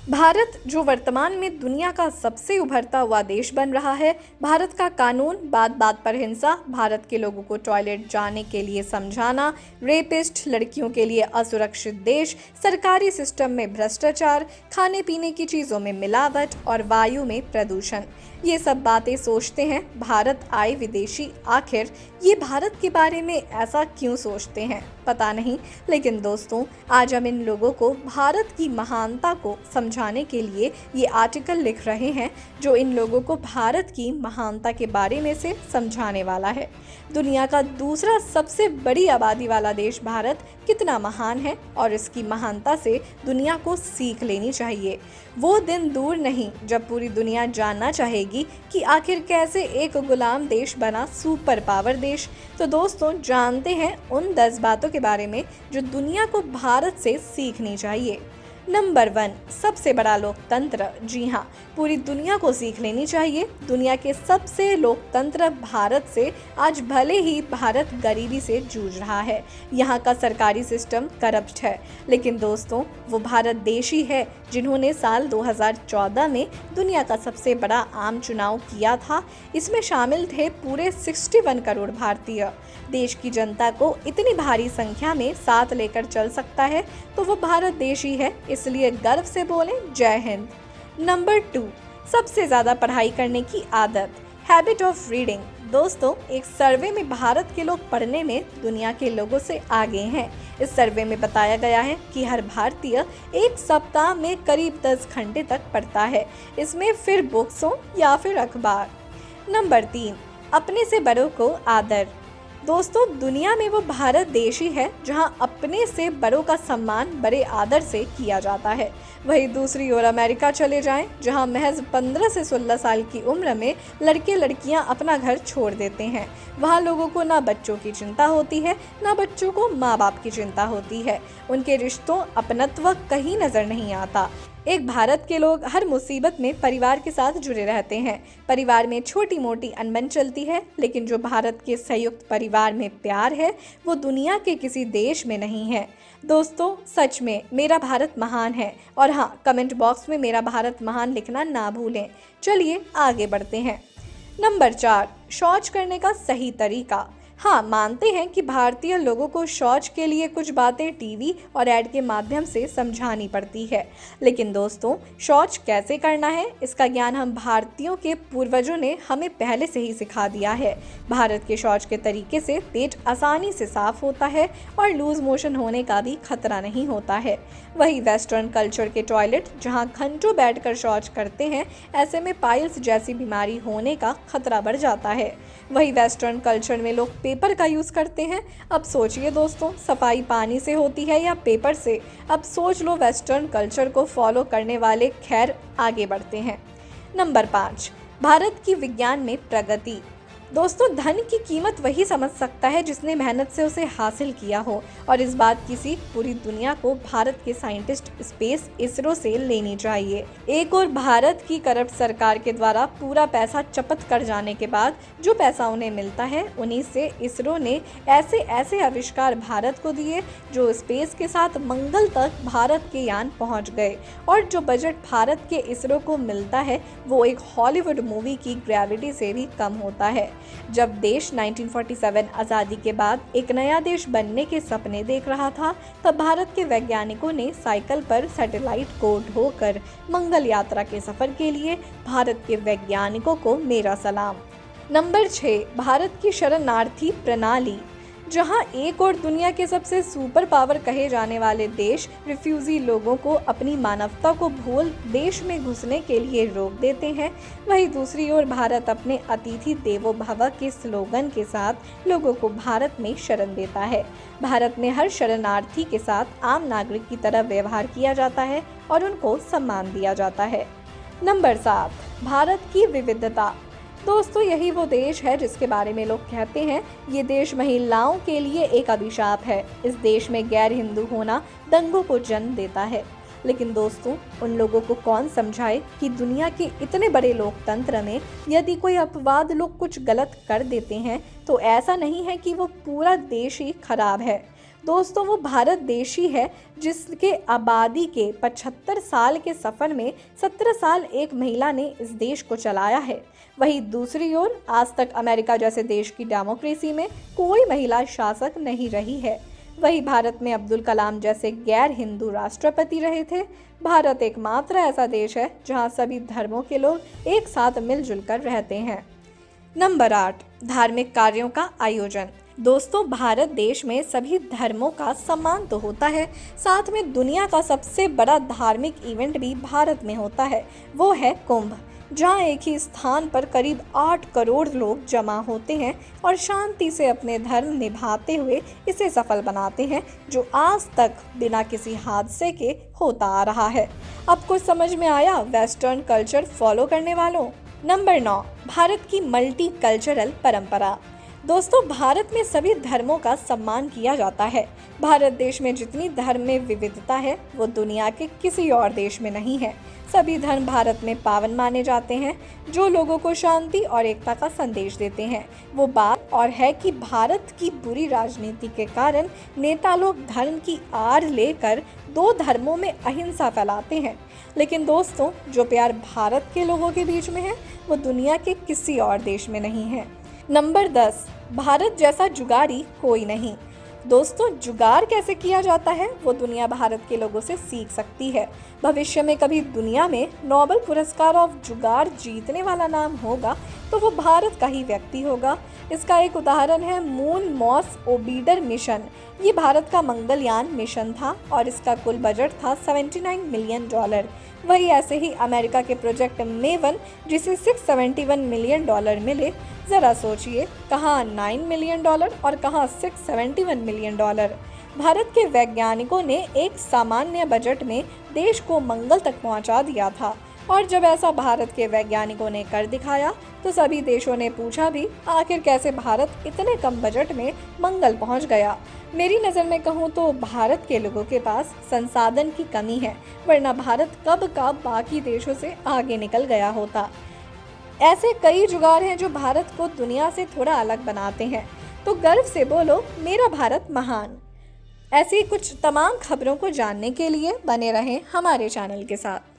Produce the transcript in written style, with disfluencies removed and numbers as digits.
भारत जो वर्तमान में दुनिया का सबसे उभरता हुआ देश बन रहा है। भारत का कानून, बात बात पर हिंसा, भारत के लोगों को टॉयलेट जाने के लिए समझाना, रेपिस्ट, लड़कियों के लिए असुरक्षित देश, सरकारी सिस्टम में भ्रष्टाचार, खाने पीने की चीज़ों में मिलावट और वायु में प्रदूषण, ये सब बातें सोचते हैं भारत आए विदेशी आखिर ये भारत के बारे में ऐसा क्यों सोचते हैं पता नहीं। लेकिन दोस्तों, आज हम इन लोगों को भारत की महानता को समझाने के लिए ये आर्टिकल लिख रहे हैं जो इन लोगों को भारत की महानता के बारे में से समझाने वाला है। दुनिया का दूसरा सबसे बड़ी आबादी वाला देश भारत कितना महान है और इसकी महानता से दुनिया को सीख लेनी चाहिए। वो दिन दूर नहीं जब पूरी दुनिया जानना चाहेगी कि आखिर कैसे एक गुलाम देश बना सुपर पावर देश। तो दोस्तों, जानते हैं उन 10 बातों के बारे में जो दुनिया को भारत से सीखनी चाहिए। नंबर 1, सबसे बड़ा लोकतंत्र। जी हाँ, पूरी दुनिया को सीख लेनी चाहिए। दुनिया के सबसे लोकतंत्र भारत से। आज भले ही भारत गरीबी से जूझ रहा है, यहाँ का सरकारी सिस्टम करप्ट है, लेकिन दोस्तों वो भारत देश ही है जिन्होंने साल 2014 में दुनिया का सबसे बड़ा आम चुनाव किया था। इसमें शामिल थे पूरे 61 करोड़ भारतीय। देश की जनता को इतनी भारी संख्या में साथ लेकर चल सकता है तो वो भारत देश ही है, इसलिए गर्व से बोलें जय हिंद। नंबर 2, सबसे ज़्यादा पढ़ाई करने की आदत, हैबिट ऑफ रीडिंग। दोस्तों, एक सर्वे में भारत के लोग पढ़ने में दुनिया के लोगों से आगे हैं। इस सर्वे में बताया गया है कि हर भारतीय एक सप्ताह में करीब 10 घंटे तक पढ़ता है, इसमें फिर बुक्स हो या फिर अखबार। नंबर 3, अपने से बड़ों को आदर। दोस्तों, दुनिया में वो भारत देश ही है जहां अपने से बड़ों का सम्मान बड़े आदर से किया जाता है। वहीं दूसरी ओर अमेरिका चले जाएं, जहां महज 15 से 16 साल की उम्र में लड़के लड़कियां अपना घर छोड़ देते हैं। वहां लोगों को ना बच्चों की चिंता होती है, ना बच्चों को माँ बाप की चिंता होती है। उनके रिश्तों अपनत्व कहीं नजर नहीं आता। एक भारत के लोग हर मुसीबत में परिवार के साथ जुड़े रहते हैं। परिवार में छोटी मोटी अनबन चलती है, लेकिन जो भारत के संयुक्त परिवार में प्यार है वो दुनिया के किसी देश में नहीं है। दोस्तों, सच में मेरा भारत महान है। और हाँ, कमेंट बॉक्स में मेरा भारत महान लिखना ना भूलें। चलिए आगे बढ़ते हैं। नंबर 4, शौच करने का सही तरीका। हाँ, मानते हैं कि भारतीय लोगों को शौच के लिए कुछ बातें टीवी और ऐड के माध्यम से समझानी पड़ती है, लेकिन दोस्तों, शौच कैसे करना है इसका ज्ञान हम भारतीयों के पूर्वजों ने हमें पहले से ही सिखा दिया है। भारत के शौच के तरीके से पेट आसानी से साफ होता है और लूज मोशन होने का भी खतरा नहीं होता है। वही वेस्टर्न कल्चर के टॉयलेट जहाँ घंटों बैठकर शौच करते हैं, ऐसे में पाइल्स जैसी बीमारी होने का खतरा बढ़ जाता है। वही वेस्टर्न कल्चर में लोग पेपर का यूज़ करते हैं। अब सोचिए दोस्तों, सफाई पानी से होती है या पेपर से? अब सोच लो वेस्टर्न कल्चर को फॉलो करने वाले। खैर, आगे बढ़ते हैं। नंबर 5, भारत की विज्ञान में प्रगति। दोस्तों, धन की कीमत वही समझ सकता है जिसने मेहनत से उसे हासिल किया हो, और इस बात की सीख पूरी दुनिया को भारत के साइंटिस्ट स्पेस इसरो से लेनी चाहिए। एक और भारत की करप्ट सरकार के द्वारा पूरा पैसा चपत कर जाने के बाद जो पैसा उन्हें मिलता है, उन्हीं से इसरो ने ऐसे ऐसे आविष्कार भारत को दिए जो स्पेस के साथ मंगल तक भारत के यान पहुँच गए। और जो बजट भारत के इसरो को मिलता है वो एक हॉलीवुड मूवी की ग्रेविटी से भी कम होता है। जब देश 1947 आज़ादी के बाद एक नया देश बनने के सपने देख रहा था, तब भारत के वैज्ञानिकों ने साइकिल पर सैटेलाइट को ढोकर मंगल यात्रा के सफर के लिए भारत के वैज्ञानिकों को मेरा सलाम। नंबर 6, भारत की शरणार्थी प्रणाली। जहां एक और दुनिया के सबसे सुपर पावर कहे जाने वाले देश रिफ्यूजी लोगों को अपनी मानवता को भूल देश में घुसने के लिए रोक देते हैं, वहीं दूसरी ओर भारत अपने अतिथि देवो भव के स्लोगन के साथ लोगों को भारत में शरण देता है। भारत में हर शरणार्थी के साथ आम नागरिक की तरह व्यवहार किया जाता है और उनको सम्मान दिया जाता है। नंबर 7, भारत की विविधता। दोस्तों, यही वो देश है जिसके बारे में लोग कहते हैं ये देश महिलाओं के लिए एक अभिशाप है। इस देश में गैर हिंदू होना दंगों को जन्म देता है। लेकिन दोस्तों, उन लोगों को कौन समझाए कि दुनिया के इतने बड़े लोकतंत्र में यदि कोई अपवाद लोग कुछ गलत कर देते हैं तो ऐसा नहीं है कि वो पूरा देश ही खराब है। दोस्तों वो भारत देश ही है जिसके आबादी के 75 साल के सफ़र में 17 साल एक महिला ने इस देश को चलाया है। वहीं दूसरी ओर आज तक अमेरिका जैसे देश की डेमोक्रेसी में कोई महिला शासक नहीं रही है। वहीं भारत में अब्दुल कलाम जैसे गैर हिंदू राष्ट्रपति रहे थे। भारत एकमात्र ऐसा देश है जहां सभी धर्मों के लोग एक साथ मिलजुल कर रहते हैं। नंबर 8, धार्मिक कार्यों का आयोजन। दोस्तों भारत देश में सभी धर्मों का सम्मान तो होता है, साथ में दुनिया का सबसे बड़ा धार्मिक इवेंट भी भारत में होता है, वो है कुंभ, जहां एक ही स्थान पर करीब 8 करोड़ लोग जमा होते हैं और शांति से अपने धर्म निभाते हुए इसे सफल बनाते हैं, जो आज तक बिना किसी हादसे के होता आ रहा है। अब कुछ समझ में आया वेस्टर्न कल्चर फॉलो करने वालों। नंबर 9, भारत की मल्टी कल्चरल परंपरा। दोस्तों भारत में सभी धर्मों का सम्मान किया जाता है। भारत देश में जितनी धर्म में विविधता है वो दुनिया के किसी और देश में नहीं है। सभी धर्म भारत में पावन माने जाते हैं, जो लोगों को शांति और एकता का संदेश देते हैं। वो बात और है कि भारत की बुरी राजनीति के कारण नेता लोग धर्म की आड़ लेकर दो धर्मों में अहिंसा फैलाते हैं, लेकिन दोस्तों जो प्यार भारत के लोगों के बीच में है वो दुनिया के किसी और देश में नहीं है। नंबर 10, भारत जैसा जुगाड़ी कोई नहीं। दोस्तों जुगाड़ कैसे किया जाता है वो दुनिया भारत के लोगों से सीख सकती है। भविष्य में कभी दुनिया में नोबेल पुरस्कार ऑफ जुगाड़ जीतने वाला नाम होगा तो वो भारत का ही व्यक्ति होगा। इसका एक उदाहरण है मून मॉस ओर्बिटर मिशन। ये भारत का मंगलयान मिशन था और इसका कुल बजट था $79 मिलियन। वही ऐसे ही अमेरिका के प्रोजेक्ट मेवन जिसे $671 मिलियन मिले। जरा सोचिए कहाँ $9 मिलियन और कहाँ $671 मिलियन। भारत के वैज्ञानिकों ने एक सामान्य बजट में देश को मंगल तक पहुंचा दिया था, और जब ऐसा भारत के वैज्ञानिकों ने कर दिखाया तो सभी देशों ने पूछा भी आखिर कैसे भारत इतने कम बजट में मंगल पहुंच गया। मेरी नज़र में कहूँ तो भारत के लोगों के पास संसाधन की कमी है, वरना भारत कब का बाकी देशों से आगे निकल गया होता। ऐसे कई जुगाड़ हैं जो भारत को दुनिया से थोड़ा अलग बनाते हैं, तो गर्व से बोलो मेरा भारत महान। ऐसी कुछ तमाम खबरों को जानने के लिए बने रहें हमारे चैनल के साथ।